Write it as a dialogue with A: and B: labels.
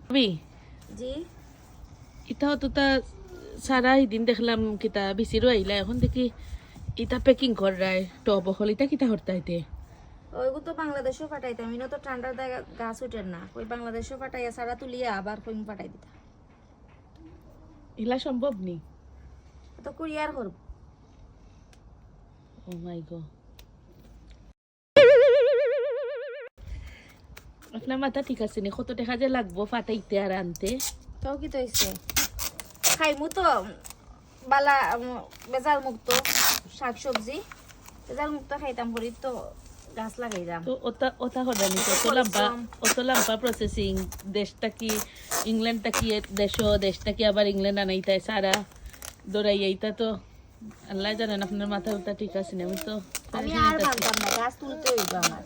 A: ভাবি
B: জি
A: ইটাও তো তা সারা দিন দেখলাম কিতা বিচিরও আইলা এখন দেখি ইটা প্যাকিং করায় টপ হল ইটা কিতা হরতাইতে
B: ওইগুলো তো বাংলাদেশও পাঠাইতাম ইনো তো ঠান্ডার জায়গা গাছ উঠেন না ওই বাংলাদেশও পাঠাইয়া সারা তুলিয়া আবার কইম পাঠাই দিতা
A: ইলা সম্ভব নি
B: তো কুরিয়ার করব
A: ও মাই গড আপনার মাথা ঠিক আছে নি কত টাকা যে লাগবো ফাটাইতে আর আনতে
B: তো কি তো হইছে খাইমু তো বালা বেজাল মুক্ত শাকসবজি বেজাল মুক্ত খাইতাম পরি তো গাছ লাগাই যাম
A: তো ওটা ওটা হরানি তো অত লম্বা প্রসেসিং দেশটা কি ইংল্যান্ডটা কি দেশটা কি আবার ইংল্যান্ড আনাইতাই সারা দৌড়াই এইটা তো আল্লাহ জানেন আপনার মাথা উল্টা ঠিক আছে না আমি তো
B: আমি আর ভাবতাম না গাছ তুলতে হইব আমার